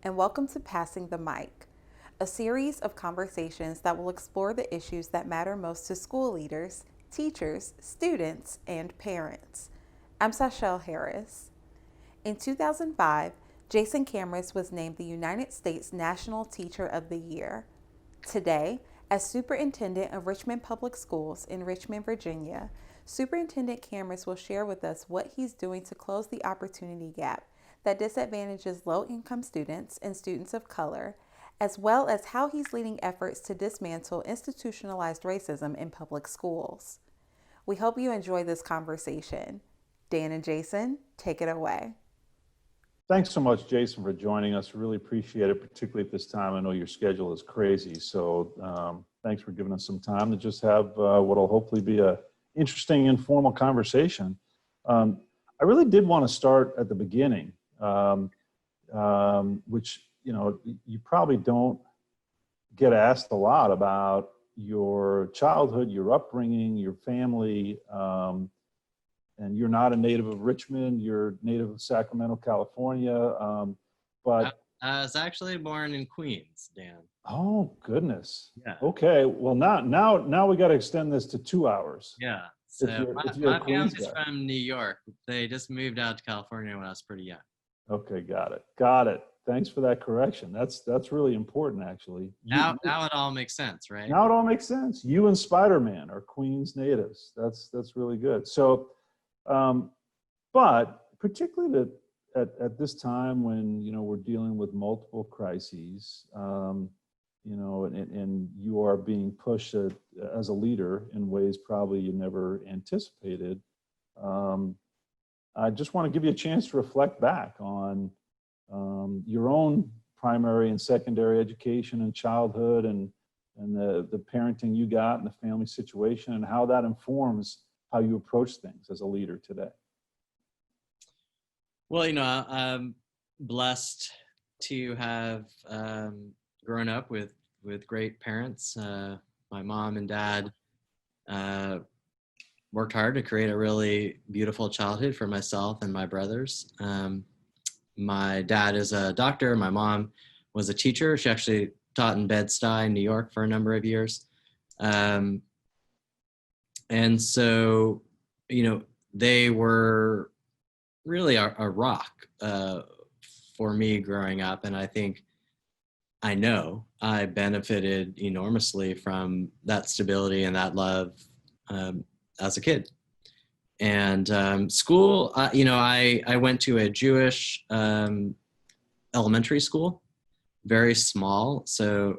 and welcome to Passing the Mic, a series of conversations that will explore the issues that matter most to school leaders, teachers, students, and parents. I'm Sashelle Harris. In 2005, Jason Kamras was named the United States National Teacher of the Year. Today, as Superintendent of Richmond Public Schools in Richmond, Virginia, Superintendent Kamras will share with us what he's doing to close the opportunity gap that disadvantages low-income students and students of color, as well as how he's leading efforts to dismantle institutionalized racism in public schools. We hope you enjoy this conversation. Dan and Jason, take it away. Thanks so much, Jason, for joining us. Really appreciate it, particularly at this time. I know your schedule is crazy, so thanks for giving us some time to just have what will hopefully be a interesting, informal conversation. I really did want to start at the beginning, which, you know, you probably don't get asked a lot about your childhood, your upbringing, your family, and you're not a native of Richmond, you're native of Sacramento, California, but... I was actually born in Queens, Dan. Oh, goodness. Yeah. Okay, well, now we got to extend this to 2 hours. Yeah. So if you're my a Queens family's guy. from New York. They just moved out to California when I was pretty young. Okay, got it. Thanks for that correction. That's really important, actually. Now it all makes sense, right? Now it all makes sense. You and Spider-Man are Queens natives. That's really good. So, but particularly at this time when, you know, we're dealing with multiple crises, you know, and you are being pushed as a leader in ways probably you never anticipated. I just want to give you a chance to reflect back on your own primary and secondary education and childhood and the parenting you got and the family situation and how that informs how you approach things as a leader today. Well, you know, I'm blessed to have grown up with great parents. My mom and dad worked hard to create a really beautiful childhood for myself and my brothers. My dad is a doctor. My mom was a teacher. She actually taught in Bed-Stuy, New York for a number of years. And so, you know, they were really a rock for me growing up. And I know I benefited enormously from that stability and that love as a kid. And school, you know, I went to a Jewish elementary school, very small. So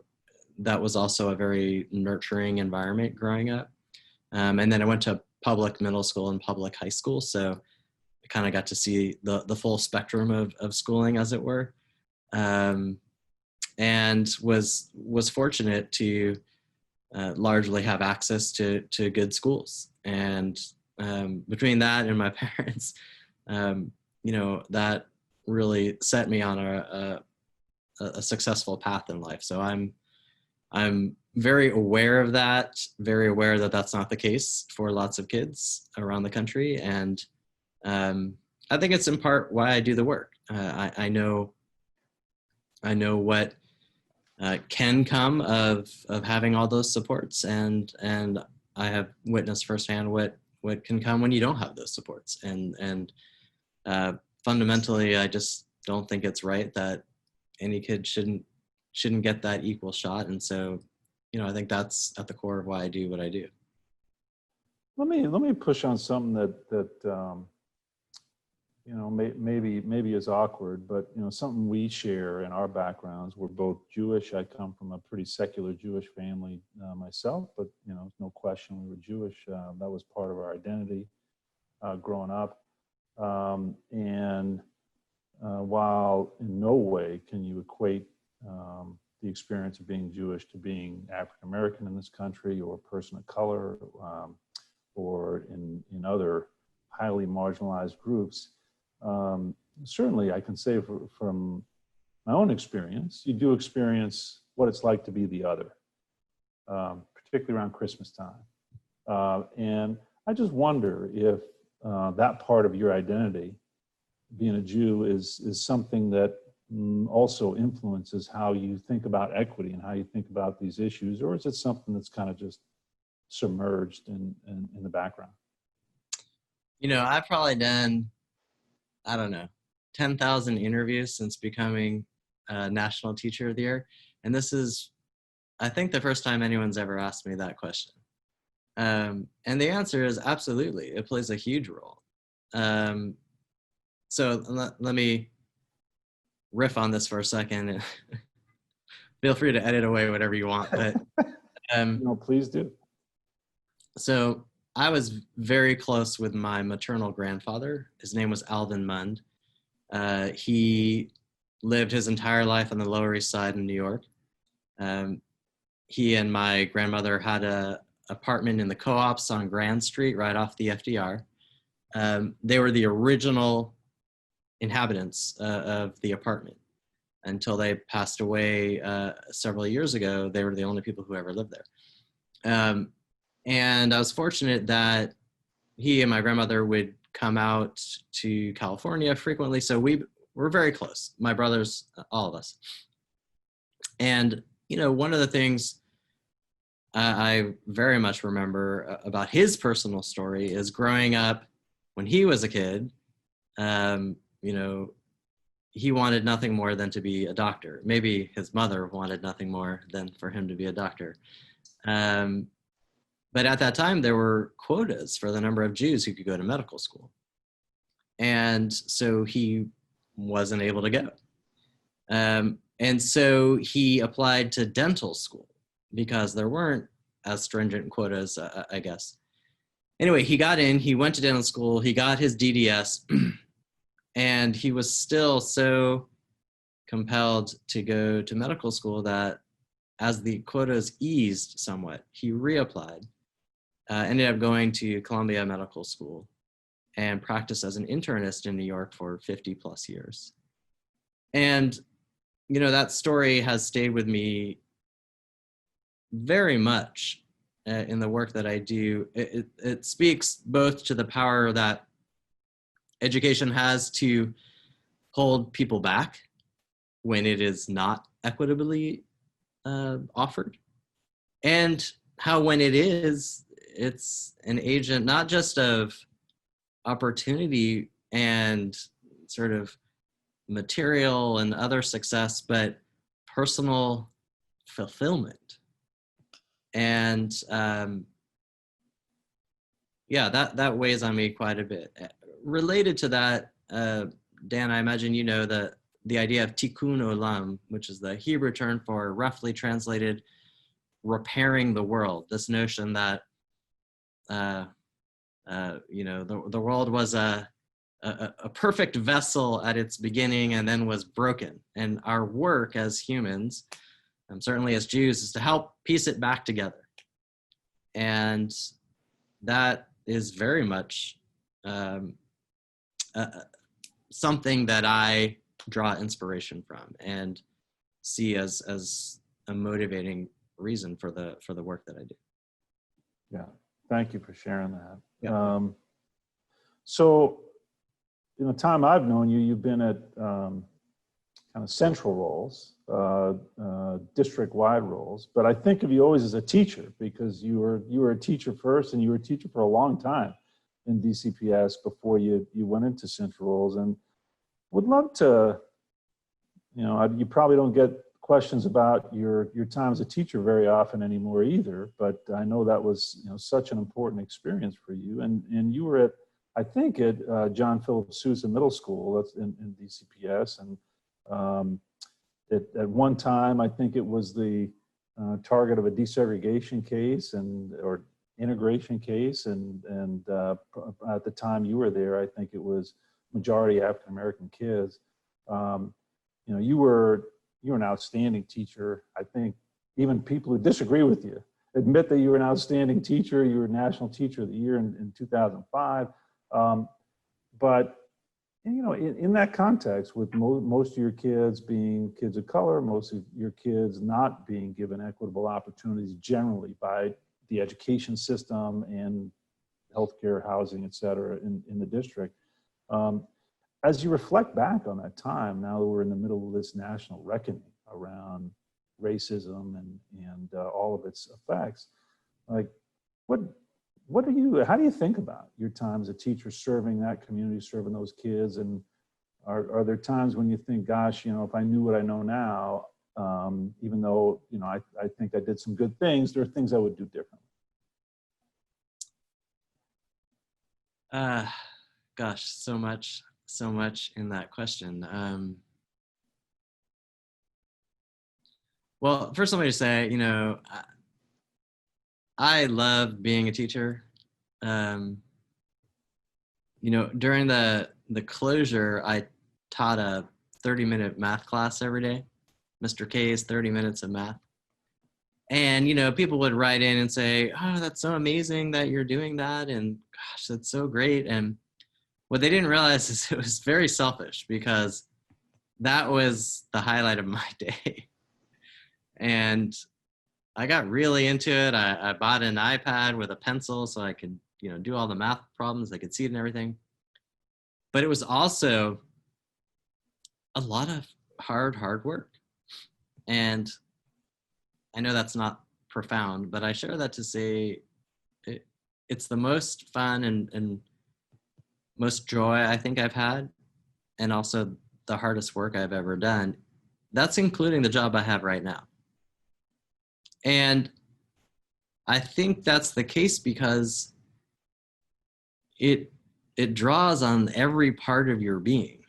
that was also a very nurturing environment growing up. And then I went to public middle school and public high school. So I kind of got to see the full spectrum of schooling, as it were. And was fortunate to largely have access to good schools. And between that and my parents, you know, that really set me on a successful path in life. So I'm very aware of that, very aware that that's not the case for lots of kids around the country. And I think it's in part why I do the work. I know what can come of having all those supports, and I have witnessed firsthand what can come when you don't have those supports. And fundamentally, I just don't think it's right that any kid shouldn't get that equal shot. And so, you know, I think that's at the core of why I do what I do. Let me push on something that you know, maybe is awkward, but, you know, something we share in our backgrounds. We're both Jewish. I come from a pretty secular Jewish family myself, but, you know, no question we were Jewish. That was part of our identity growing up. And while in no way can you equate the experience of being Jewish to being African American in this country, or a person of color, or in other highly marginalized groups, certainly I can say from my own experience, you do experience what it's like to be the other, particularly around Christmas time. And I just wonder if that part of your identity, being a Jew, is something that also influences how you think about equity and how you think about these issues, or is it something that's kind of just submerged in the background? You know, I've probably done, I don't know, 10,000 interviews since becoming National Teacher of the Year. And this is, I think, the first time anyone's ever asked me that question. And the answer is absolutely. It plays a huge role. So let me riff on this for a second. Feel free to edit away whatever you want. But No, please do. so I was very close with my maternal grandfather. His name was Alvin Mund. He lived his entire life on the Lower East Side in New York. He and my grandmother had a apartment in the Co-ops on Grand Street, right off the FDR. They were the original inhabitants of the apartment. Until they passed away several years ago, they were the only people who ever lived there. And I was fortunate that he and my grandmother would come out to California frequently. So we were very close, my brothers, all of us. And, you know, one of the things I very much remember about his personal story is growing up when he was a kid, you know, he wanted nothing more than to be a doctor. Maybe his mother wanted nothing more than for him to be a doctor. But at that time, there were quotas for the number of Jews who could go to medical school. And so he wasn't able to go. And so he applied to dental school because there weren't as stringent quotas, I guess. Anyway, he got in, he went to dental school, he got his DDS, and he was still so compelled to go to medical school that as the quotas eased somewhat, he reapplied, ended up going to Columbia Medical School and practiced as an internist in New York for 50 plus years. And, you know, that story has stayed with me very much in the work that I do. It speaks both to the power that education has to hold people back when it is not equitably offered, and how when it is, it's an agent not just of opportunity and sort of material and other success, but personal fulfillment. And yeah, that weighs on me quite a bit. Related to that, Dan, I imagine you know the idea of tikkun olam, which is the Hebrew term for, roughly translated, repairing the world. This notion that you know, the world was a perfect vessel at its beginning and then was broken, and our work as humans, and certainly as Jews, is to help piece it back together. And that is very much something that I draw inspiration from and see as a motivating reason for the work that I do. Yeah, thank you for sharing that. Yeah. So, in the time I've known you, you've been at kind of central roles, district-wide roles. But I think of you always as a teacher, because you were a teacher first, and you were a teacher for a long time in DCPS before you went into central roles. And would love to, you know, you probably don't get questions about your time as a teacher very often anymore either, but I know that was, you know, such an important experience for you. And you were at, I think, at John Philip Sousa Middle School, that's in DCPS, and at one time I think it was the target of a desegregation case or integration case, and at the time you were there, I think it was majority African American kids. You know, you were an outstanding teacher. I think even people who disagree with you admit that you were an outstanding teacher. You were National Teacher of the Year in 2005. But, you know, in that context, with most of your kids being kids of color, most of your kids not being given equitable opportunities generally by the education system and healthcare, housing, et cetera, in the district, as you reflect back on that time, now that we're in the middle of this national reckoning around racism and all of its effects, like how do you think about your time as a teacher serving that community, serving those kids? And are there times when you think, gosh, if I knew what I know now, even though, I think I did some good things, there are things I would do differently? Gosh, so much in that question. Well, first let me just say, I love being a teacher. During the closure, I taught a 30-minute math class every day. Mr. K's 30 minutes of math. And, people would write in and say, oh, that's so amazing that you're doing that. And gosh, that's so great. And what they didn't realize is it was very selfish, because that was the highlight of my day. And I got really into it. I bought an iPad with a pencil so I could, do all the math problems. I could see it and everything. But it was also a lot of hard work. And I know that's not profound, but I share that to say it's the most fun and most joy I think I've had, and also the hardest work I've ever done. That's including the job I have right now. And I think that's the case because it draws on every part of your being.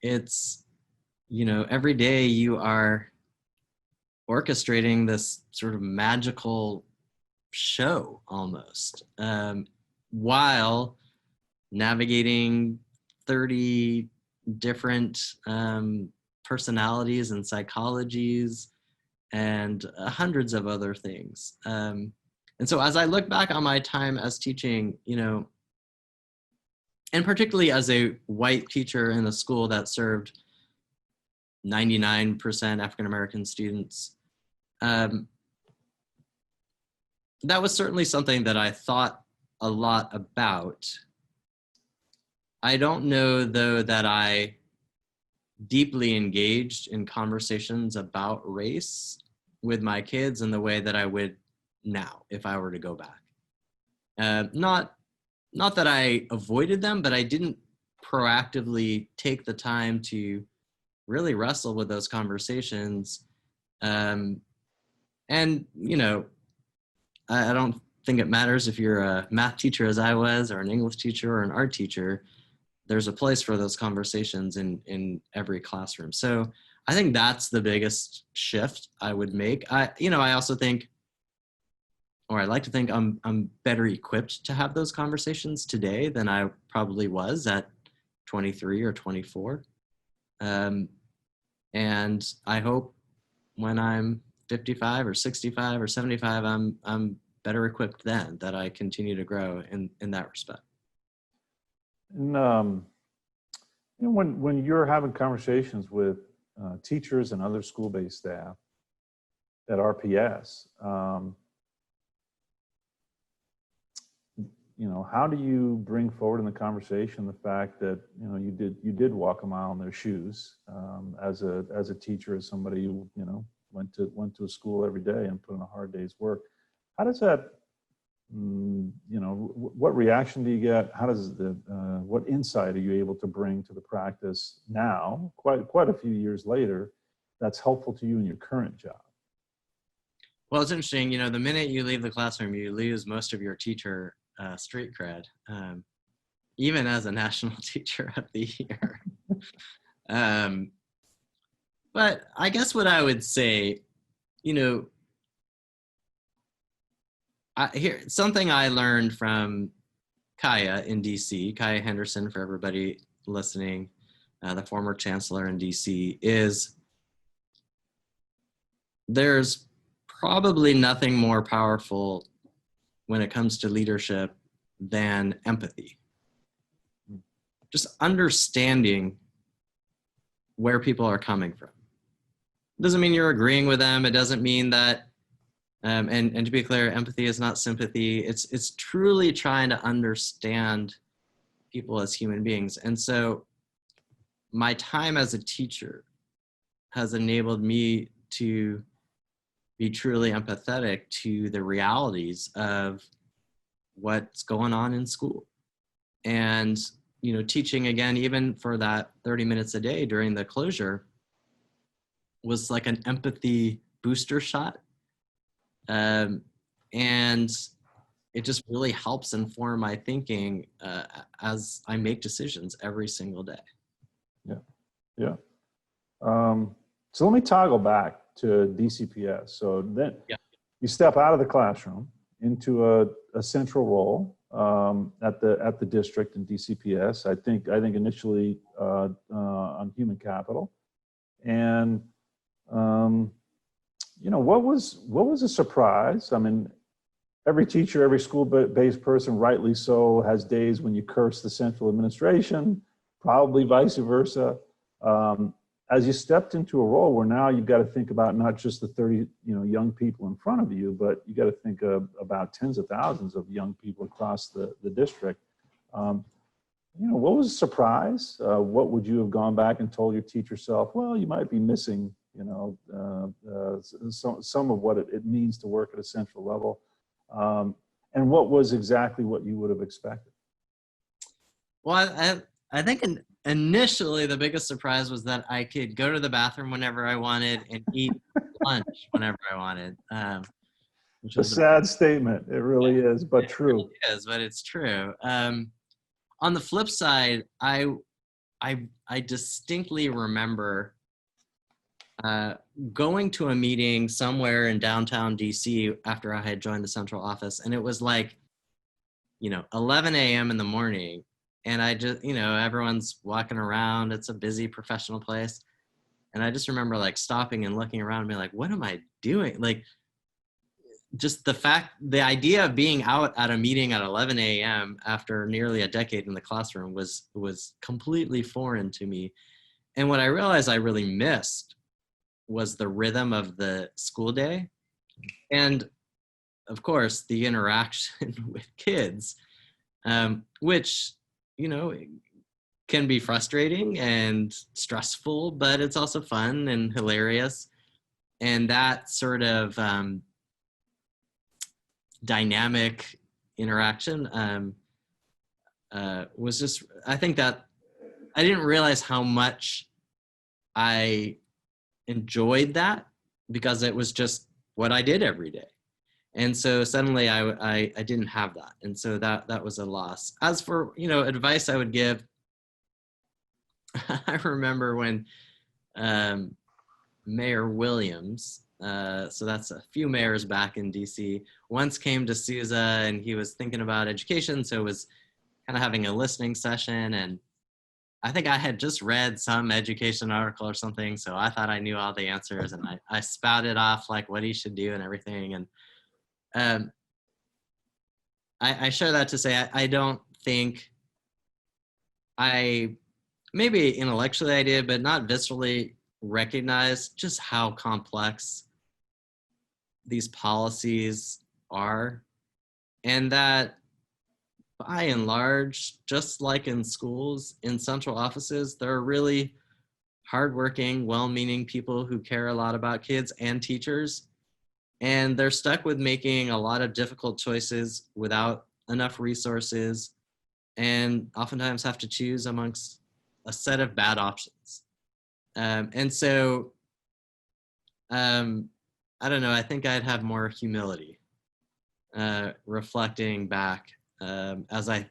It's, every day you are orchestrating this sort of magical show almost, while navigating 30 different personalities and psychologies and hundreds of other things. And so as I look back on my time as teaching, and particularly as a white teacher in a school that served 99% African-American students, that was certainly something that I thought a lot about. I don't know, though, that I deeply engaged in conversations about race with my kids in the way that I would now if I were to go back. Not that I avoided them, but I didn't proactively take the time to really wrestle with those conversations. And, I don't think it matters if you're a math teacher as I was, or an English teacher, or an art teacher. There's a place for those conversations in every classroom. So I think that's the biggest shift I would make. I also think, or I like to think, I'm better equipped to have those conversations today than I probably was at 23 or 24. And I hope when I'm 55 or 65 or 75, I'm better equipped then, that I continue to grow in that respect. And when you're having conversations with teachers and other school-based staff at RPS, how do you bring forward in the conversation the fact that you did walk a mile in their shoes as a teacher, as somebody who went to a school every day and put in a hard day's work? How does that, what reaction do you get? How does what insight are you able to bring to the practice now, quite a few years later, that's helpful to you in your current job? Well, it's interesting. The minute you leave the classroom, you lose most of your teacher street cred, even as a national teacher of the year. But I guess what I would say, something I learned from Kaya in DC, Kaya Henderson, for everybody listening, the former chancellor in DC, is there's probably nothing more powerful when it comes to leadership than empathy. Just understanding where people are coming from. It doesn't mean you're agreeing with them. It doesn't mean that, and to be clear, empathy is not sympathy. It's truly trying to understand people as human beings. And so my time as a teacher has enabled me to be truly empathetic to the realities of what's going on in school. And, you know, teaching again, even for that 30 minutes a day during the closure, was like an empathy booster shot. And it just really helps inform my thinking as I make decisions every single day. Yeah, yeah. So let me toggle back to DCPS. So then you step out of the classroom into a central role at the district in DCPS. I think initially on human capital, and you know, what was a surprise? I mean, every teacher, every school-based person, rightly so, has days when you curse the central administration, probably vice versa. As you stepped into a role where now you've got to think about not just the 30, you know, young people in front of you, but you got to think about tens of thousands of young people across the district. You know, what was a surprise? What would you have gone back and told your teacher self? Well, you might be missing, you know, some of what it means to work at a central level. And what was exactly what you would have expected? Well, I think initially the biggest surprise was that I could go to the bathroom whenever I wanted and eat lunch whenever I wanted. Which was a sad statement. It really is, but it true. Really is, but it's true. On the flip side, I distinctly remember going to a meeting somewhere in downtown DC after I had joined the central office, and it was like, you know, 11 a.m. in the morning, and I just, you know, everyone's walking around. It's a busy professional place, and I just remember like stopping and looking around and being like, what am I doing? Like, just the idea of being out at a meeting at 11 a.m. after nearly a decade in the classroom was completely foreign to me. And what I realized I really missed was the rhythm of the school day. And of course, the interaction with kids, which, you know, can be frustrating and stressful, but it's also fun and hilarious. And that sort of dynamic interaction was just, I think that I didn't realize how much I enjoyed that because it was just what I did every day. And so suddenly I didn't have that. And so that was a loss. As for, you know, advice I would give, I remember when Mayor Williams, so that's a few mayors back in DC, once came to Sousa and he was thinking about education. So was kind of having a listening session. And I think I had just read some education article or something. So I thought I knew all the answers, and I spouted off like what he should do and everything. And I share that to say, I don't think maybe intellectually I did, but not viscerally recognize just how complex these policies are, and that by and large, just like in schools, in central offices, there are really hardworking, well-meaning people who care a lot about kids and teachers, and they're stuck with making a lot of difficult choices without enough resources, and oftentimes have to choose amongst a set of bad options. And so, I don't know, I think I'd have more humility reflecting back as I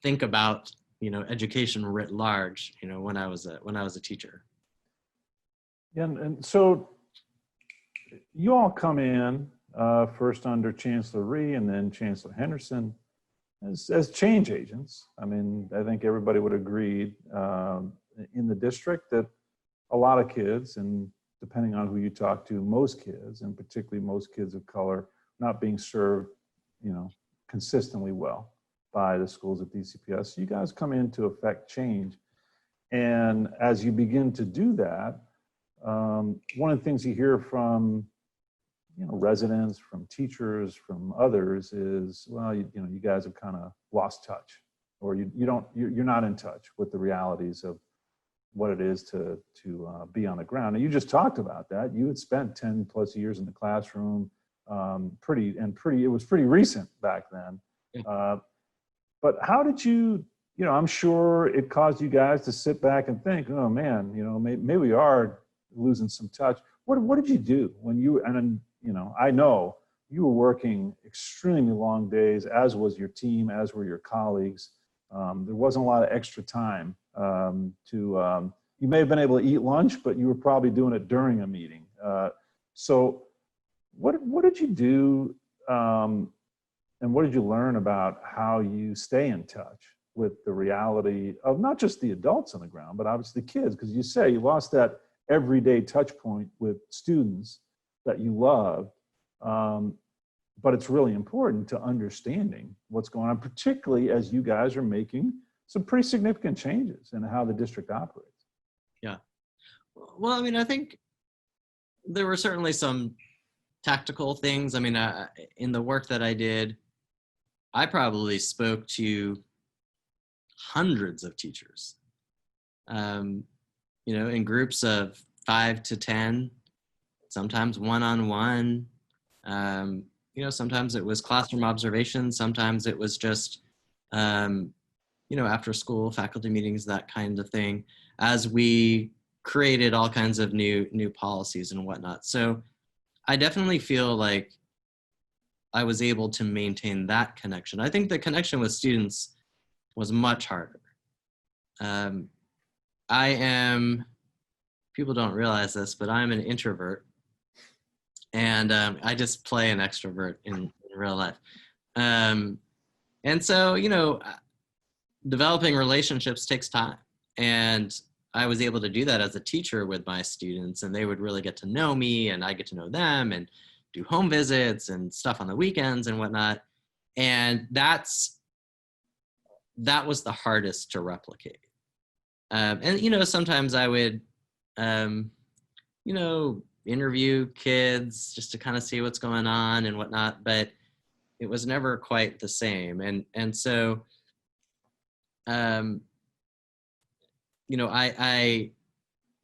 think about, you know, education writ large, you know, when I was a teacher. Yeah, and so you all come in first under Chancellor Rhee and then Chancellor Henderson as change agents. I mean, I think everybody would agree in the district that a lot of kids, and depending on who you talk to, most kids, and particularly most kids of color, not being served, you know, consistently well by the schools at DCPS. So you guys come in to affect change. And as you begin to do that, one of the things you hear from, you know, residents, from teachers, from others is, well, you know, you guys have kind of lost touch or you're not in touch with the realities of what it is to be on the ground. And you just talked about that. You had spent 10 plus years in the classroom, it was pretty recent back then. Yeah. But how did I'm sure it caused you guys to sit back and think, oh man, maybe we are losing some touch. What did you do when I know you were working extremely long days, as was your team, as were your colleagues. There wasn't a lot of extra time you may have been able to eat lunch, but you were probably doing it during a meeting. So what did you do, and what did you learn about how you stay in touch with the reality of not just the adults on the ground, but obviously the kids? Because you say you lost that everyday touch point with students that you love, but it's really important to understanding what's going on, particularly as you guys are making some pretty significant changes in how the district operates. Yeah. Well, I mean, I think there were certainly some tactical things. I mean, in the work that I did, I probably spoke to hundreds of teachers, in groups of 5 to 10, sometimes one-on-one. Sometimes it was classroom observation. Sometimes it was just, after school faculty meetings, that kind of thing, as we created all kinds of new policies and whatnot. So I definitely feel like I was able to maintain that connection. I think the connection with students was much harder. People don't realize this, but I'm an introvert, and I just play an extrovert in real life. And so, developing relationships takes time. And I was able to do that as a teacher with my students, and they would really get to know me, and I get to know them, and do home visits and stuff on the weekends and whatnot. And that was the hardest to replicate. And sometimes I would, interview kids just to kind of see what's going on and whatnot, but it was never quite the same. And so, I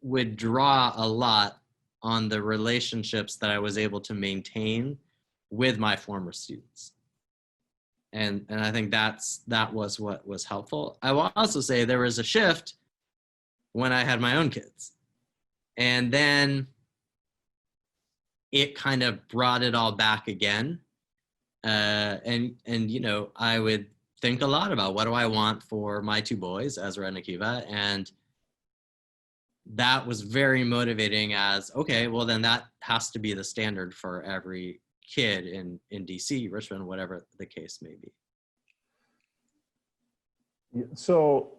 would draw a lot on the relationships that I was able to maintain with my former students. And I think that was what was helpful. I will also say there was a shift when I had my own kids. And then it kind of brought it all back again. And I would think a lot about what do I want for my two boys, Ezra and Akiva, and that was very motivating as, okay, well then that has to be the standard for every kid in DC, Richmond, whatever the case may be. So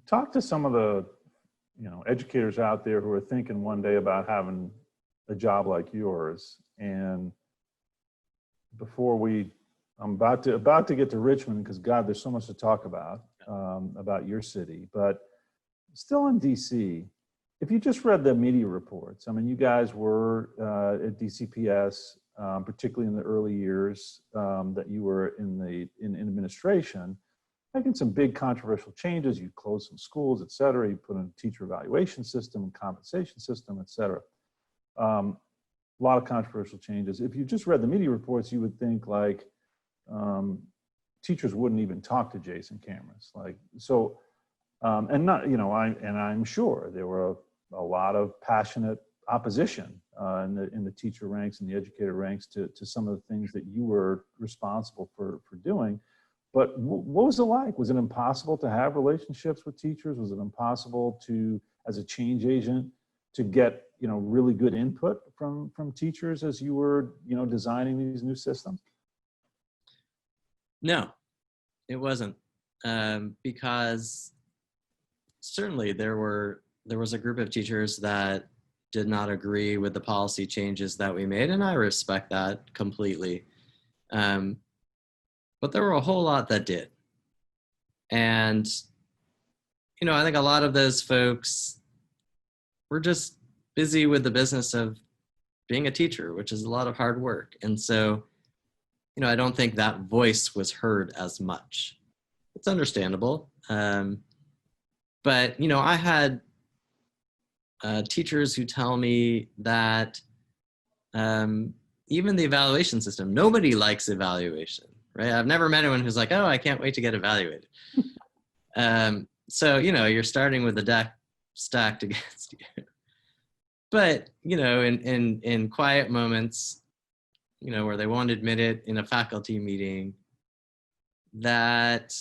talk to some of the educators out there who are thinking one day about having a job like yours. And I'm about to get to Richmond, because God, there's so much to talk about your city, but still in DC, if you just read the media reports, I mean, you guys were at DCPS, particularly in the early years that you were in administration, making some big controversial changes. You closed some schools, et cetera. You put in a teacher evaluation system and compensation system, et cetera. A lot of controversial changes. If you just read the media reports, you would think like teachers wouldn't even talk to Jason Kamras. I'm sure there were a lot of passionate opposition in the teacher ranks and the educator ranks to some of the things that you were responsible for doing. But what was it like? Was it impossible to have relationships with teachers? Was it impossible to, as a change agent, to get really good input from teachers as you were designing these new systems? No, it wasn't, because certainly there was a group of teachers that did not agree with the policy changes that we made, and I respect that completely. But there were a whole lot that did. And, I think a lot of those folks were just busy with the business of being a teacher, which is a lot of hard work. And so, I don't think that voice was heard as much. it's understandable. But, I had teachers who tell me that even the evaluation system, nobody likes evaluation, right? I've never met anyone who's like, oh, I can't wait to get evaluated. So, you're starting with the deck stacked against you. But, in quiet moments, where they won't admit it in a faculty meeting, that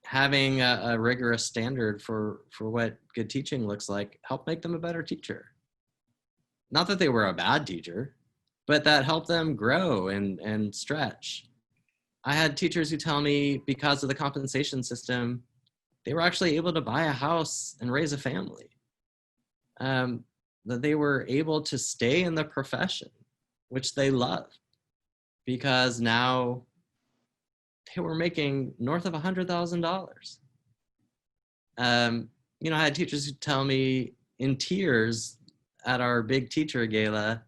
having a rigorous standard for what good teaching looks like helped make them a better teacher. Not that they were a bad teacher, but that helped them grow and stretch. I had teachers who tell me because of the compensation system, they were actually able to buy a house and raise a family. That they were able to stay in the profession, which they love, because now they were making north of $100,000. I had teachers who tell me in tears at our big teacher gala,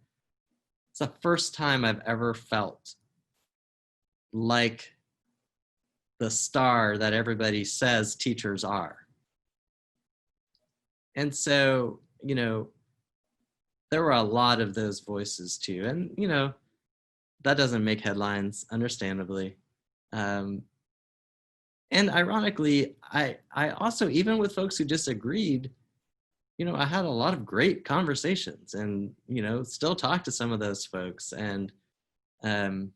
it's the first time I've ever felt like the star that everybody says teachers are. And so, there were a lot of those voices too. And, that doesn't make headlines, understandably. And ironically, I also, even with folks who disagreed, I had a lot of great conversations and, still talk to some of those folks. And the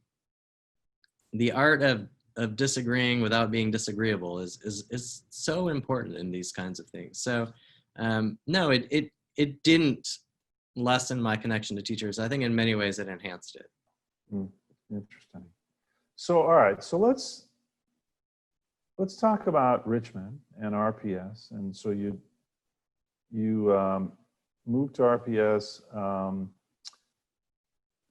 art of disagreeing without being disagreeable is so important in these kinds of things. So no, it didn't lessen my connection to teachers. I think in many ways it enhanced it. Interesting. So, all right. So let's talk about Richmond and RPS. And so you moved to RPS.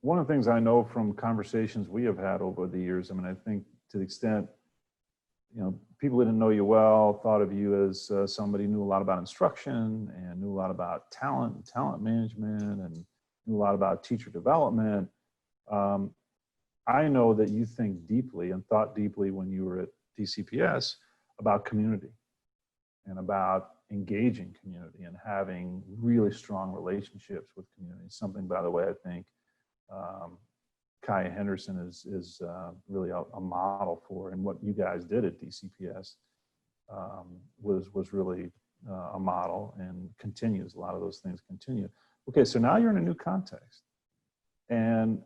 One of the things I know from conversations we have had over the years, I think to the extent, people didn't know you well, thought of you as somebody who knew a lot about instruction and knew a lot about talent management and knew a lot about teacher development. I know that you think deeply and thought deeply when you were at DCPS about community and about engaging community and having really strong relationships with community. Something, by the way, I think Kaya Henderson is really a model for, and what you guys did at DCPS was really a model and continues. A lot of those things continue. Okay, so now you're in a new context, and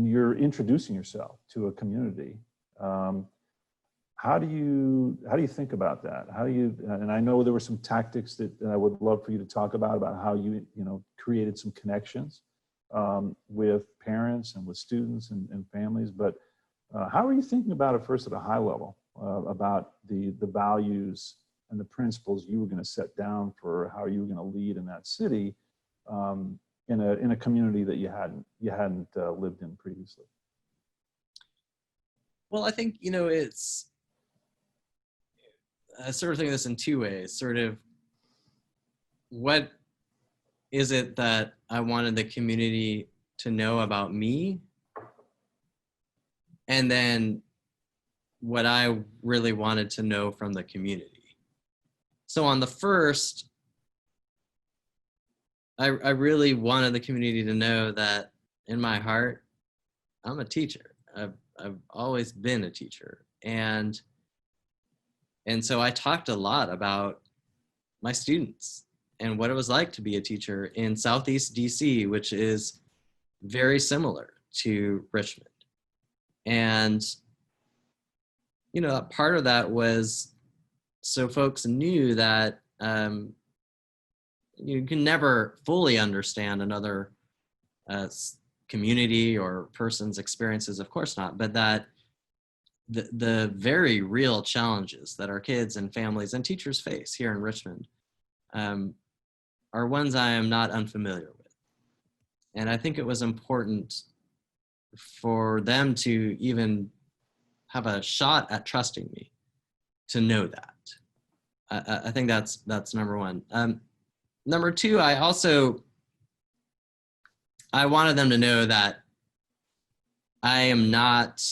you're introducing yourself to a community. How do you think about that? And I know there were some tactics that I would love for you to talk about how you created some connections with parents and with students and families. But how are you thinking about it first at a high level, about the values and the principles you were going to set down for how you were going to lead in that city, in a community that you hadn't lived in previously? Well, I think, it's I sort of think of this in two ways. Sort of, what is it that I wanted the community to know about me? And then what I really wanted to know from the community. So on the first, I really wanted the community to know that in my heart, I'm a teacher. I've always been a teacher. And so I talked a lot about my students and what it was like to be a teacher in Southeast DC, which is very similar to Richmond. And, part of that was so folks knew that you can never fully understand another community or person's experiences, of course not, but that the very real challenges that our kids and families and teachers face here in Richmond are ones I am not unfamiliar with. And I think it was important for them to even have a shot at trusting me to know that. I think that's number one. Number two, I wanted them to know that I am not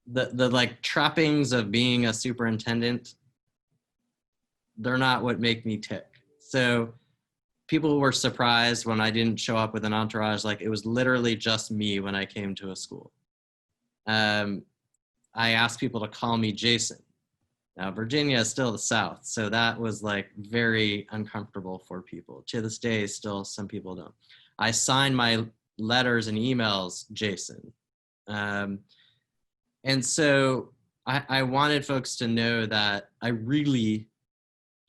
the like trappings of being a superintendent, they're not what make me tick. So people were surprised when I didn't show up with an entourage. Like, it was literally just me when I came to a school. I asked people to call me Jason. Now, Virginia is still the South, so that was like very uncomfortable for people. To this day, still some people don't. I sign my letters and emails Jason. And so I wanted folks to know that I really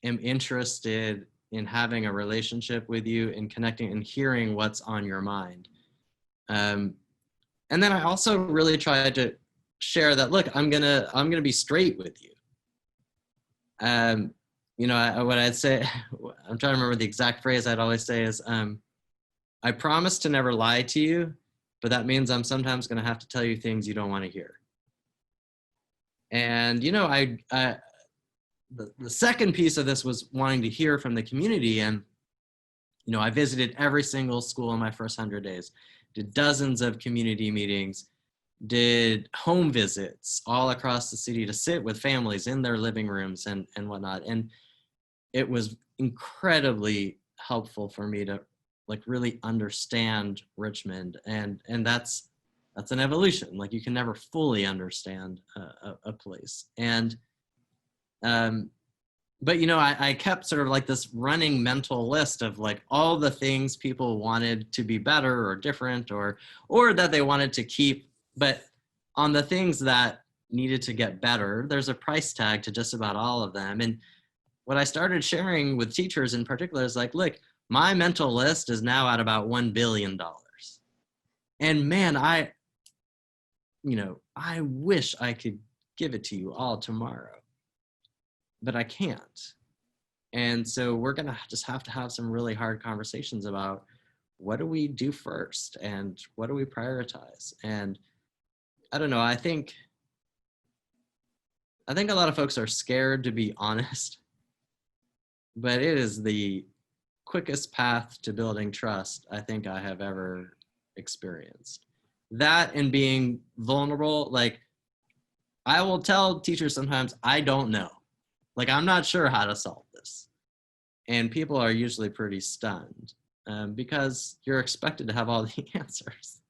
am interested in having a relationship with you and connecting and hearing what's on your mind. And then I also really tried to share that, look, I'm gonna be straight with you. You know, what I'd say, I'm trying to remember the exact phrase I'd always say is, I promise to never lie to you, but that means I'm sometimes gonna have to tell you things you don't want to hear. And, you know, the second piece of this was wanting to hear from the community. And, you know, I visited every single school in my first 100 days, did dozens of community meetings, did home visits all across the city to sit with families in their living rooms and whatnot. And it was incredibly helpful for me to like really understand Richmond. And that's an evolution. Like, you can never fully understand a place. And, but, you know, I kept sort of like this running mental list of like all the things people wanted to be better or different or that they wanted to keep. But on the things that needed to get better, there's a price tag to just about all of them. And what I started sharing with teachers in particular is like, look, my mental list is now at about $1 billion. And man, I wish I could give it to you all tomorrow, but I can't. And so we're gonna just have to have some really hard conversations about what do we do first and what do we prioritize. And I don't know, I think a lot of folks are scared to be honest, but it is the quickest path to building trust I think I have ever experienced. That and being vulnerable. Like, I will tell teachers sometimes, I don't know. Like, I'm not sure how to solve this. And people are usually pretty stunned because you're expected to have all the answers.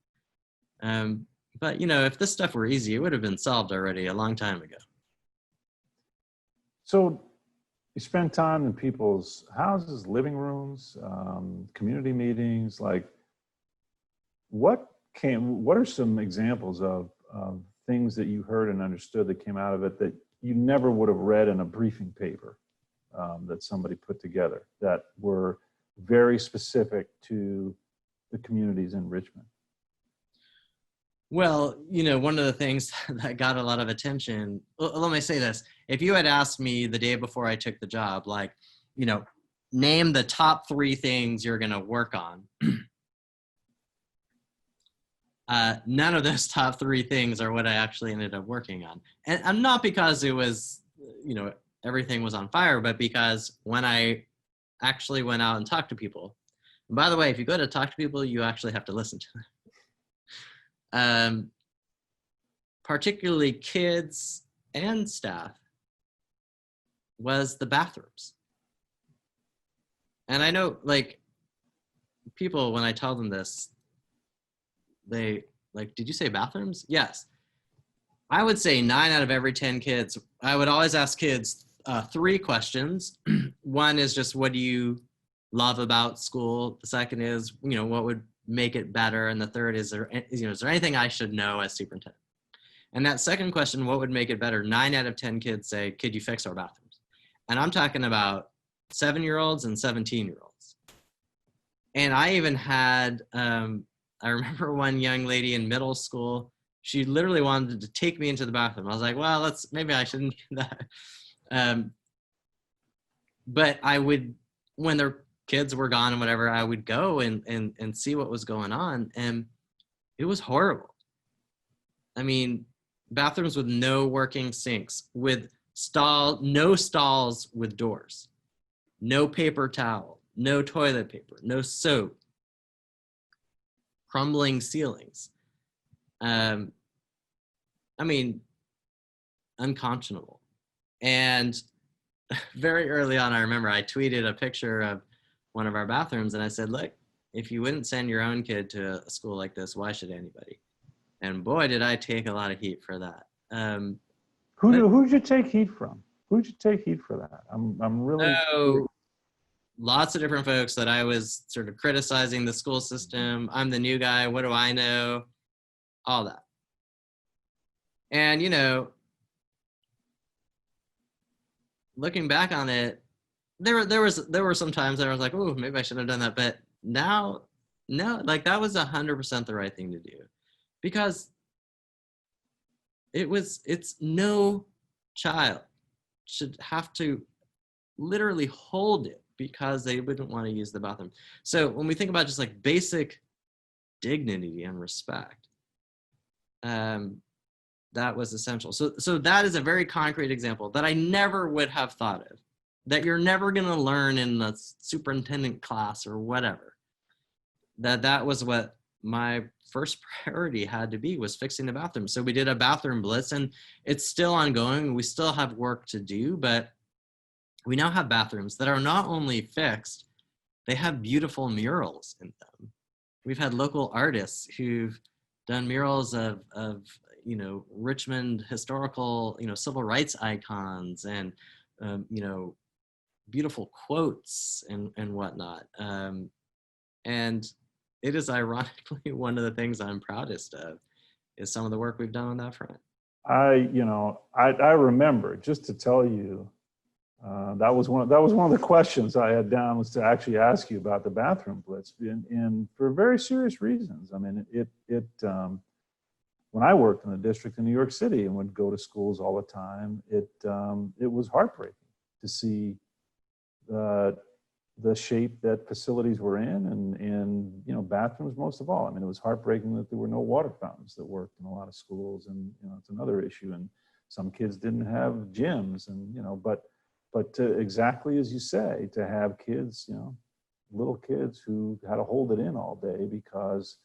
But, you know, if this stuff were easy, it would have been solved already a long time ago. So you spend time in people's houses, living rooms, community meetings. Like, what are some examples of things that you heard and understood that came out of it that you never would have read in a briefing paper that somebody put together that were very specific to the communities in Richmond? Well, you know, one of the things that got a lot of attention, let me say this. If you had asked me the day before I took the job, like, you know, name the top 3 things you're going to work on, none of those top 3 things are what I actually ended up working on. And not because it was, you know, everything was on fire, but because when I actually went out and talked to people, and by the way, if you go to talk to people, you actually have to listen to them. Particularly kids and staff, was the bathrooms. And I know, like, people, when I tell them this, they like, did you say bathrooms? Yes. I would say 9 out of every 10 kids, I would always ask kids 3 questions. One is just, what do you love about school? The second is, you know, what would make it better? And the third is, is there anything I should know as superintendent? And that second question, what would make it better? 9 out of 10 kids say, could you fix our bathrooms? And I'm talking about 7-year-olds and 17-year-olds. And I even had, I remember one young lady in middle school, she literally wanted to take me into the bathroom. I was like, well, maybe I shouldn't do that. But I would, when their kids were gone and whatever, I would go and see what was going on. And it was horrible. I mean, bathrooms with no working sinks, with no stalls with doors, no paper towel, no toilet paper, no soap, crumbling ceilings. I mean, unconscionable. And very early on, I remember I tweeted a picture of one of our bathrooms and I said, look, if you wouldn't send your own kid to a school like this, why should anybody? And boy, did I take a lot of heat for that. Who'd you take heat from? Who'd you take heat for that? I'm really So lots of different folks that I was sort of criticizing the school system. I'm the new guy. What do I know? All that. And, you know, looking back on it, there were some times that I was like, oh, maybe I should have done that. But now, no, like that was 100% the right thing to do, because it's no child should have to literally hold it because they wouldn't want to use the bathroom. So when we think about just like basic dignity and respect, that was essential. So that is a very concrete example that I never would have thought of, that you're never going to learn in the superintendent class or whatever. That was what my first priority had to be, was fixing the bathroom. So we did a bathroom blitz, and it's still ongoing. We still have work to do, but we now have bathrooms that are not only fixed, they have beautiful murals in them. We've had local artists who've done murals of you know, Richmond historical, you know, civil rights icons, and you know, beautiful quotes and whatnot. And it is ironically one of the things I'm proudest of, is some of the work we've done on that front. I remember, just to tell you, that was one of the questions I had down, was to actually ask you about the bathroom blitz, and for very serious reasons. I mean, when I worked in the district in New York City and would go to schools all the time, it was heartbreaking to see the shape that facilities were in, and you know, bathrooms most of all. I mean, it was heartbreaking that there were no water fountains that worked in a lot of schools, and you know, it's another issue. And some kids didn't have gyms, and you know, but to, exactly as you say, to have kids, you know, little kids who had to hold it in all day because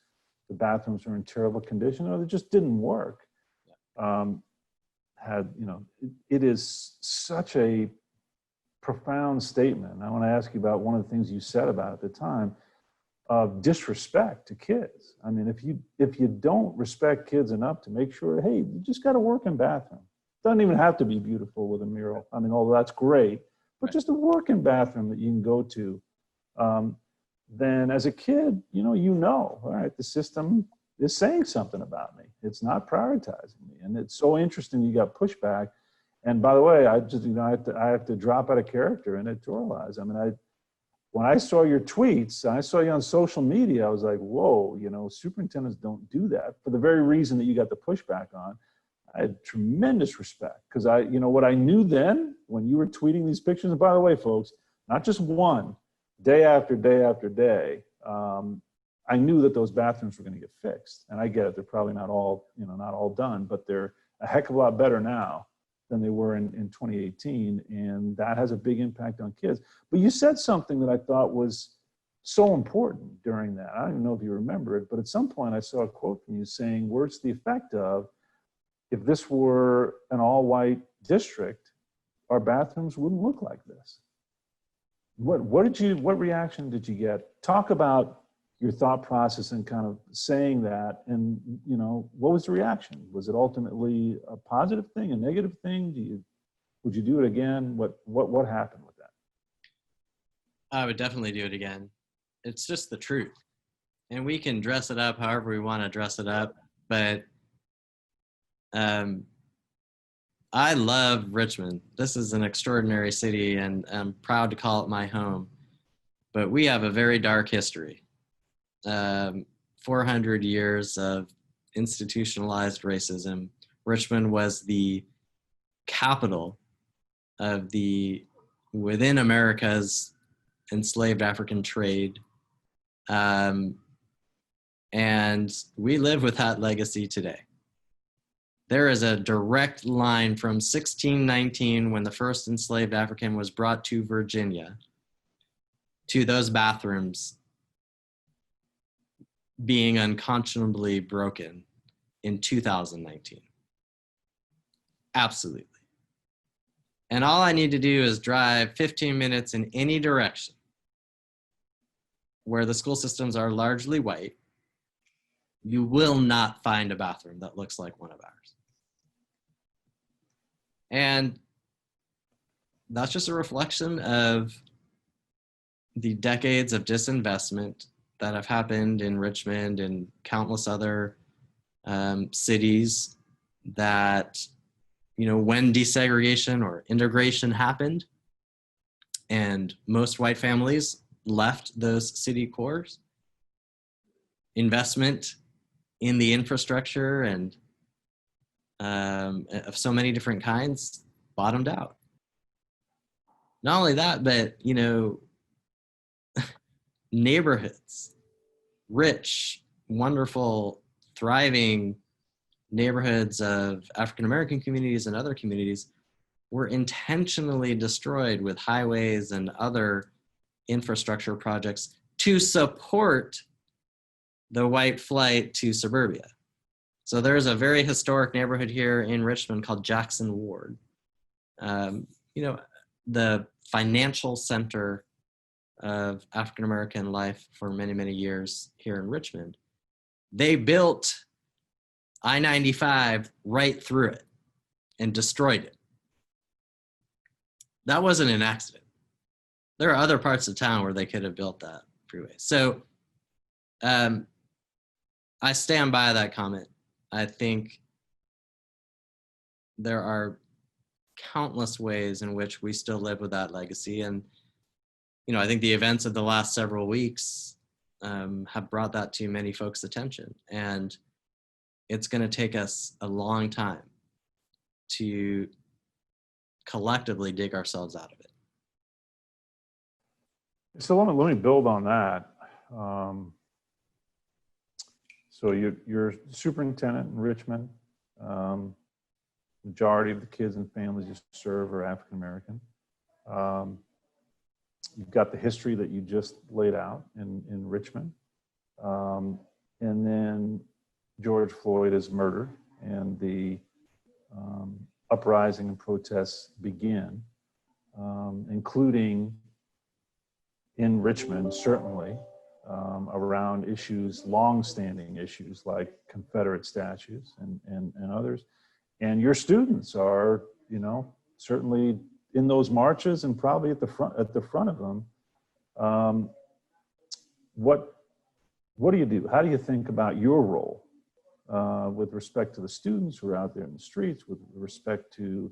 the bathrooms were in terrible condition or they just didn't work. Had, you know, it is such a profound statement. I want to ask you about one of the things you said about at the time, of disrespect to kids. I mean, if you don't respect kids enough to make sure, hey, you just got a working bathroom. Doesn't even have to be beautiful with a mural. I mean, although that's great, but just a working bathroom that you can go to. Then as a kid, all right, the system is saying something about me. It's not prioritizing me. And it's so interesting you got pushback. And by the way, I just, I have to drop out of character and editorialize. I mean, when I saw your tweets, I saw you on social media, I was like, whoa, superintendents don't do that, for the very reason that you got the pushback on. I had tremendous respect, because what I knew then when you were tweeting these pictures, and by the way, folks, not just one, day after day after day, I knew that those bathrooms were going to get fixed. And I get it, they're probably not all, not all done, but they're a heck of a lot better now than they were in 2018. And that has a big impact on kids. But you said something that I thought was so important during that. I don't even know if you remember it, but at some point I saw a quote from you saying words to the effect of, if this were an all-white district, our bathrooms wouldn't look like this. What reaction did you get? Talk about your thought process and kind of saying that, and what was the reaction? Was it ultimately a positive thing, a negative thing? Would you do it again? What happened with that? I would definitely do it again. It's just the truth, and we can dress it up however we want to dress it up, but I love Richmond. This is an extraordinary city, and I'm proud to call it my home. But we have a very dark history. 400 years of institutionalized racism. Richmond was the capital of within America's enslaved African trade. And we live with that legacy today. There is a direct line from 1619, when the first enslaved African was brought to Virginia, to those bathrooms being unconscionably broken in 2019. Absolutely. And all I need to do is drive 15 minutes in any direction where the school systems are largely white. You will not find a bathroom that looks like one of ours. And that's just a reflection of the decades of disinvestment that have happened in Richmond and countless other cities that, when desegregation or integration happened and most white families left those city cores, investment in the infrastructure and of so many different kinds bottomed out. Not only that, but, neighborhoods, rich, wonderful, thriving neighborhoods of African-American communities and other communities were intentionally destroyed with highways and other infrastructure projects to support the white flight to suburbia. So there's a very historic neighborhood here in Richmond called Jackson Ward. The financial center of African-American life for many, many years here in Richmond. They built I-95 right through it and destroyed it. That wasn't an accident. There are other parts of town where they could have built that freeway. So I stand by that comment. I think there are countless ways in which we still live with that legacy. And, I think the events of the last several weeks have brought that to many folks' attention. And it's going to take us a long time to collectively dig ourselves out of it. So let me build on that. So you're superintendent in Richmond. Majority of the kids and families you serve are African American. You've got the history that you just laid out in Richmond. And then George Floyd is murdered and the uprising and protests begin, including in Richmond, certainly, around issues, long-standing issues like Confederate statues and others. And your students are, certainly in those marches and probably at the front of them. What do you do? How do you think about your role with respect to the students who are out there in the streets, with respect to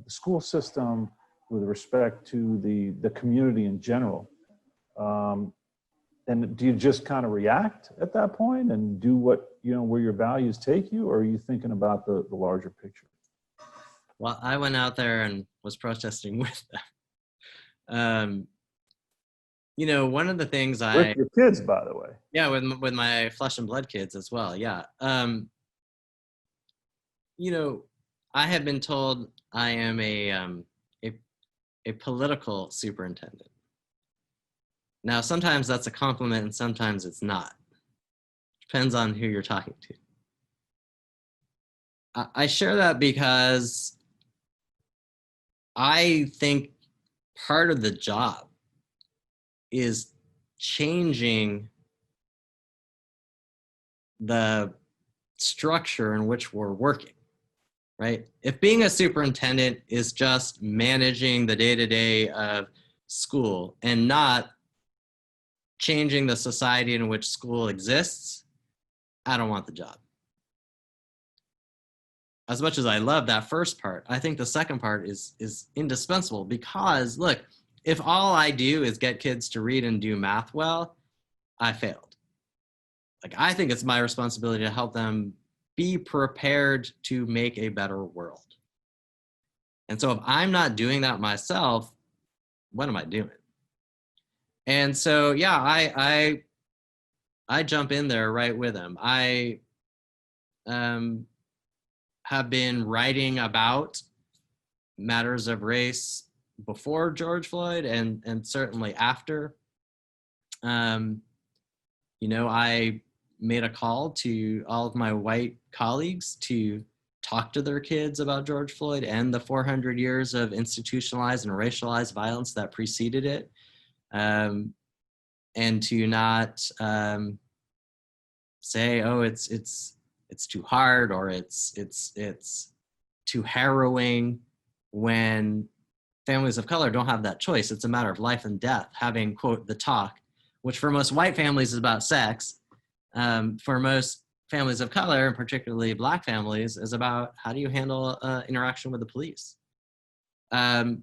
the school system, with respect to the community in general? And do you just kind of react at that point and do what, where your values take you, or are you thinking about the larger picture? Well, I went out there and was protesting with them. One of the things With your kids, by the way. Yeah, with my flesh and blood kids as well. Yeah. I have been told I am a political superintendent. Now, sometimes that's a compliment and sometimes it's not. Depends on who you're talking to. I share that because I think part of the job is changing the structure in which we're working, right? If being a superintendent is just managing the day-to-day of school and not changing the society in which school exists, I don't want the job. As much as I love that first part, I think the second part is indispensable because, look, if all I do is get kids to read and do math well, I failed. Like, I think it's my responsibility to help them be prepared to make a better world. And so if I'm not doing that myself, what am I doing? And so, yeah, I jump in there right with them. I have been writing about matters of race before George Floyd and certainly after. I made a call to all of my white colleagues to talk to their kids about George Floyd and the 400 years of institutionalized and racialized violence that preceded it, and to not say, oh, it's too hard, or it's too harrowing, when families of color don't have that choice. It's a matter of life and death, having, quote, the talk, which for most white families is about sex. For most families of color, and particularly Black families, is about how do you handle interaction with the police. So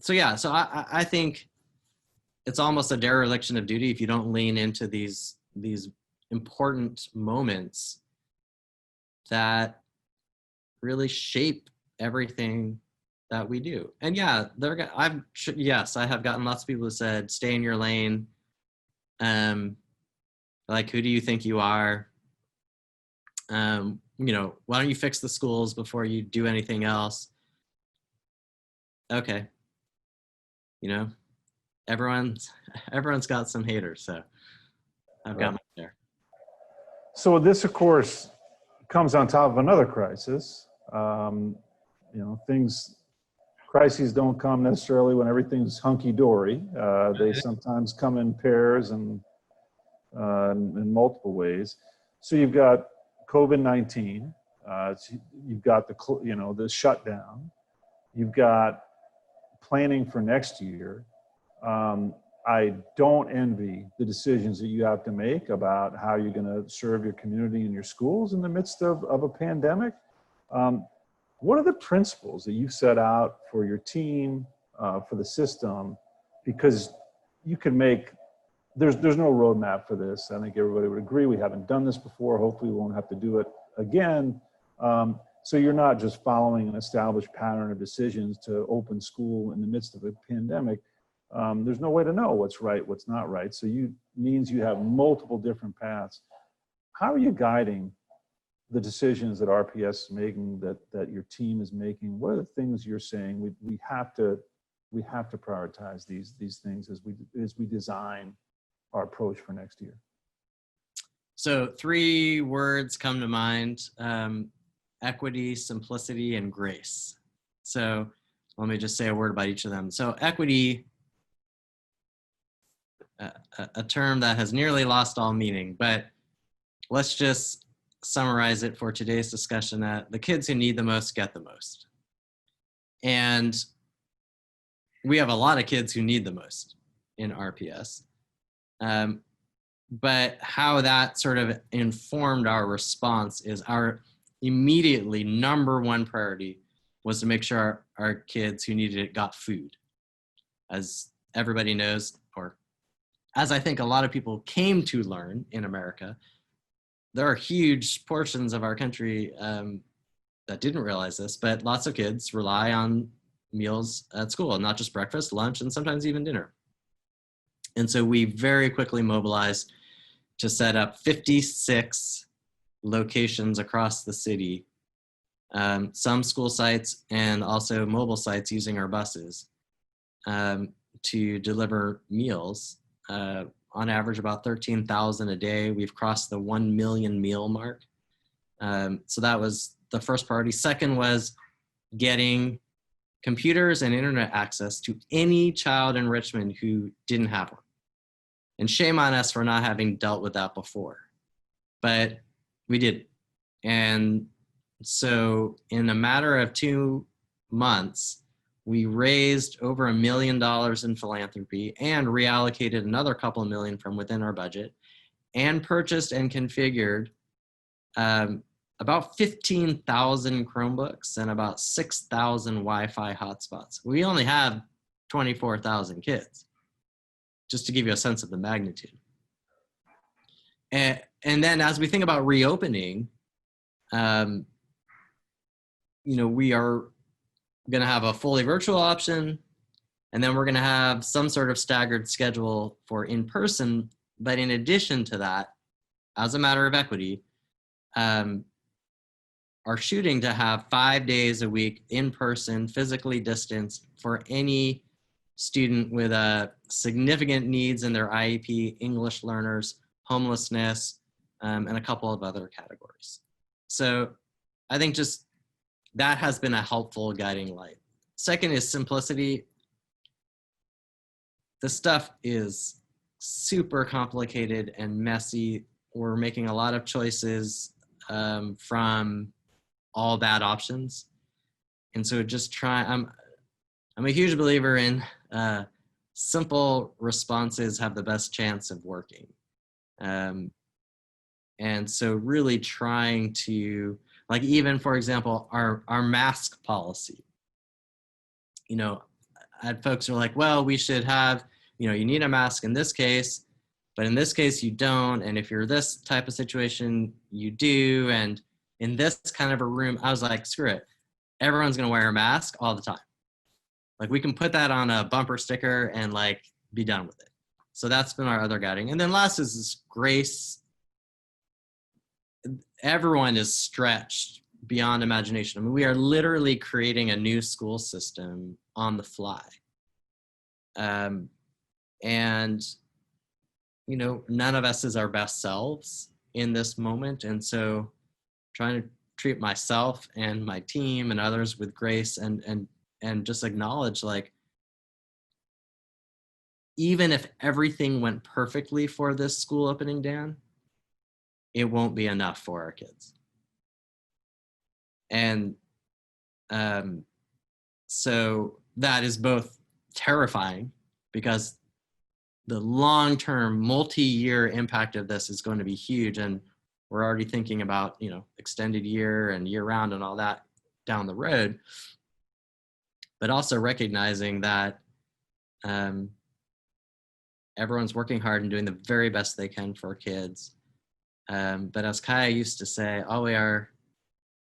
yeah, so I think it's almost a dereliction of duty if you don't lean into these important moments that really shape everything that we do. And yeah, yes, I have gotten lots of people who said, stay in your lane. Like, who do you think you are? You know, why don't you fix the schools before you do anything else? Okay. You know, everyone's got some haters, so I've got my share. So this, of course, comes on top of another crisis. You know, crises don't come necessarily when everything's hunky-dory. They sometimes come in pairs and in multiple ways. So you've got COVID-19. You've got the shutdown. You've got planning for next year. I don't envy the decisions that you have to make about how you're going to serve your community and your schools in the midst of a pandemic. What are the principles that you set out for your team, for the system? Because you can there's no roadmap for this. I think everybody would agree. We haven't done this before. Hopefully we won't have to do it again. So you're not just following an established pattern of decisions to open school in the midst of a pandemic. There's no way to know what's right, what's not right. So means you have multiple different paths. How are you guiding the decisions that RPS is making, that your team is making? What are the things you're saying we have to prioritize these things as we design our approach for next year? So 3 words come to mind: equity, simplicity, and grace. So let me just say a word about each of them. So equity, a term that has nearly lost all meaning, but let's just summarize it for today's discussion: that the kids who need the most get the most. And we have a lot of kids who need the most in RPS. But how that sort of informed our response is our immediately number 1 priority was to make sure our kids who needed it got food. As everybody knows, or as I think a lot of people came to learn in America, there are huge portions of our country that didn't realize this, but lots of kids rely on meals at school, not just breakfast, lunch, and sometimes even dinner. And so we very quickly mobilized to set up 56 locations across the city, some school sites and also mobile sites using our buses, to deliver meals, on average about 13,000 a day. We've crossed the 1 million meal mark. So that was the first priority. Second was getting computers and internet access to any child in Richmond who didn't have one. And shame on us for not having dealt with that before, but we did. And so in a matter of 2 months, we raised over $1 million in philanthropy and reallocated another couple of million from within our budget, and purchased and configured about 15,000 Chromebooks and about 6,000 Wi-Fi hotspots. We only have 24,000 kids, just to give you a sense of the magnitude. And then as we think about reopening, we are going to have a fully virtual option, and then we're going to have some sort of staggered schedule for in-person. But in addition to that, as a matter of equity, are shooting to have 5 days a week in-person, physically distanced, for any student with significant needs in their IEP, English learners, homelessness, and a couple of other categories. So I think just that has been a helpful guiding light. Second is simplicity. The stuff is super complicated and messy. We're making a lot of choices from all bad options. And so just I'm a huge believer in simple responses have the best chance of working. And so really trying to, like, even for example, our mask policy, you know, I had folks who are like, well, we should have, you know, you need a mask in this case, but in this case you don't. And if you're this type of situation, you do. And in this kind of a room, I was like, screw it. Everyone's going to wear a mask all the time. Like, we can put that on a bumper sticker and like be done with it. So that's been our other guiding. And then last is this grace. Everyone is stretched beyond imagination. I mean, we are literally creating a new school system on the fly. And, you know, none of us is our best selves in this moment. And so trying to treat myself and my team and others with grace and just acknowledge, like, even if everything went perfectly for this school opening, Dan, it won't be enough for our kids. And so that is both terrifying because the long-term multi-year impact of this is going to be huge. And we're already thinking about, you know, extended year and year round and all that down the road, but also recognizing that everyone's working hard and doing the very best they can for kids. But as Kaya used to say, all we are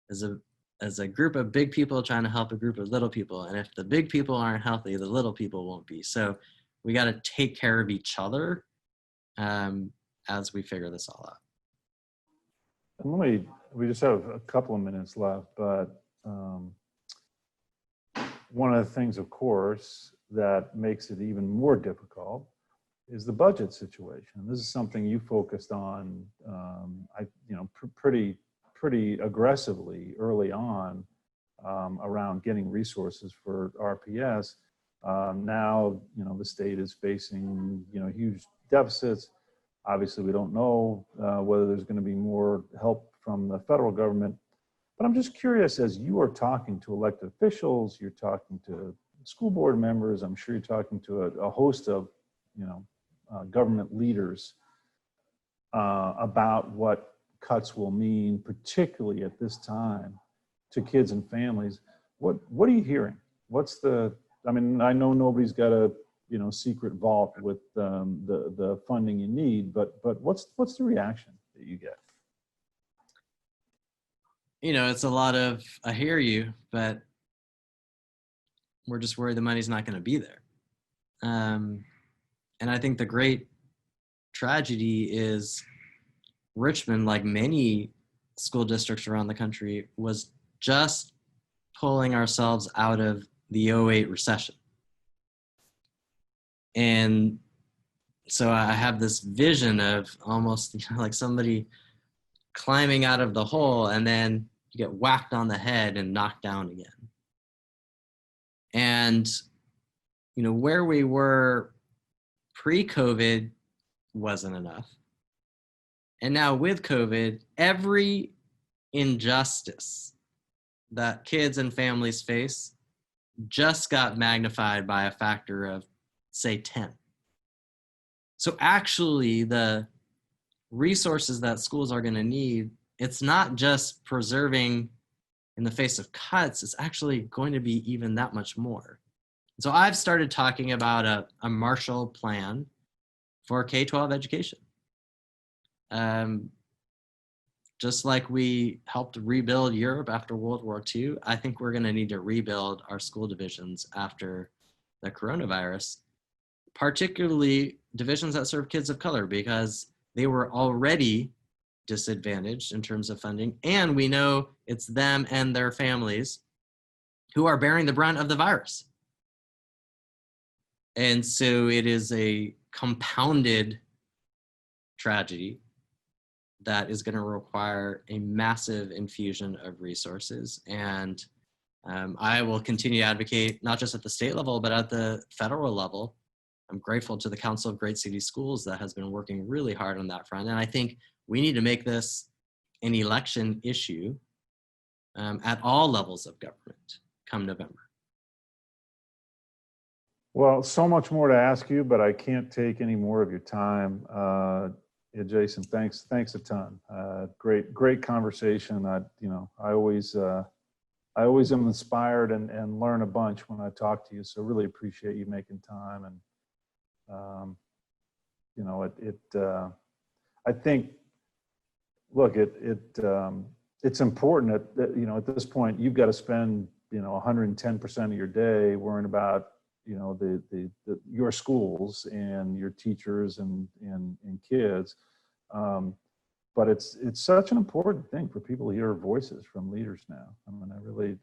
is a group of big people trying to help a group of little people. And if the big people aren't healthy, the little people won't be. So we got to take care of each other as we figure this all out. And we just have a couple of minutes left, but one of the things, of course, that makes it even more difficult is the budget situation. This is something you focused on, pretty aggressively early on around getting resources for RPS. Now, you know, the state is facing, you know, huge deficits. Obviously, we don't know whether there's going to be more help from the federal government. But I'm just curious, as you are talking to elected officials, you're talking to school board members, I'm sure you're talking to a host of, you know, government leaders about what cuts will mean, particularly at this time, to kids and families. What are you hearing? I mean, I know nobody's got a, you know, secret vault with the funding you need, but what's the reaction that you get? You know, it's a lot of, I hear you, but we're just worried the money's not going to be there. And I think the great tragedy is Richmond, like many school districts around the country, was just pulling ourselves out of the 2008 recession. And so I have this vision of almost, you know, like somebody climbing out of the hole and then you get whacked on the head and knocked down again. And, you know, where we were pre-COVID wasn't enough. And now with COVID, every injustice that kids and families face just got magnified by a factor of, say, 10. So actually, the resources that schools are going to need, it's not just preserving in the face of cuts, it's actually going to be even that much more. So I've started talking about a Marshall Plan for K-12 education. Just like we helped rebuild Europe after World War II, I think we're going to need to rebuild our school divisions after the coronavirus, particularly divisions that serve kids of color, because they were already disadvantaged in terms of funding. And we know it's them and their families who are bearing the brunt of the virus. And so it is a compounded tragedy that is going to require a massive infusion of resources. And I will continue to advocate, not just at the state level, but at the federal level. I'm grateful to the Council of Great City Schools that has been working really hard on that front. And I think we need to make this an election issue at all levels of government come November. Well, so much more to ask you, but I can't take any more of your time. Yeah, Jason, thanks a ton. Great conversation. I always am inspired and learn a bunch when I talk to you. So really appreciate you making time. And I think, look, it's important that at this point you've got to spend 110% of your day worrying about your schools and your teachers and kids. But it's such an important thing for people to hear voices from leaders now. I mean, I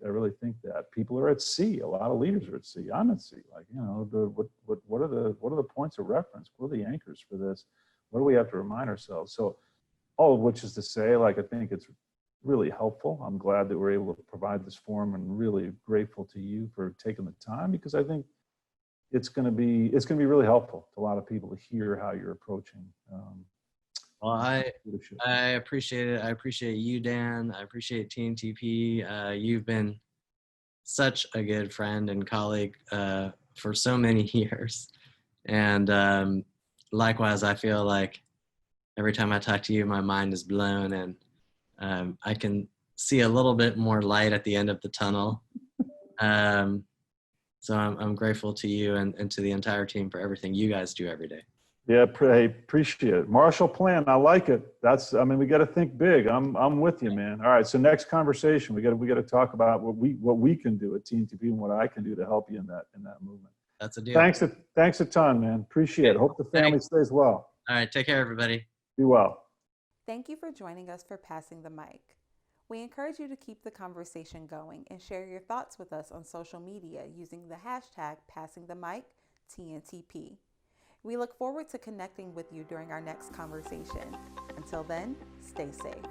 really think that people are at sea. A lot of leaders are at sea. I'm at sea. Like, what are the points of reference? What are the anchors for this? What do we have to remind ourselves? So all of which is to say, like, I think it's really helpful. I'm glad that we're able to provide this forum, and really grateful to you for taking the time, because I think it's going to be really helpful to a lot of people to hear how you're approaching. Well, I appreciate it. I appreciate you, Dan. I appreciate TNTP. You've been such a good friend and colleague for so many years. And likewise, I feel like every time I talk to you, my mind is blown, and I can see a little bit more light at the end of the tunnel. So I'm grateful to you and to the entire team for everything you guys do every day. Yeah, I appreciate it. Marshall Plan, I like it. We got to think big. I'm with you, man. All right, so next conversation, we got to talk about what we can do at TNTP and what I can do to help you in that movement. That's a deal. Thanks a ton, man. Appreciate it. Hope the family stays well. All right, take care, everybody. Be well. Thank you for joining us for Passing the Mic. We encourage you to keep the conversation going and share your thoughts with us on social media using the hashtag #PassingTheMic_TNTP. We look forward to connecting with you during our next conversation. Until then, stay safe.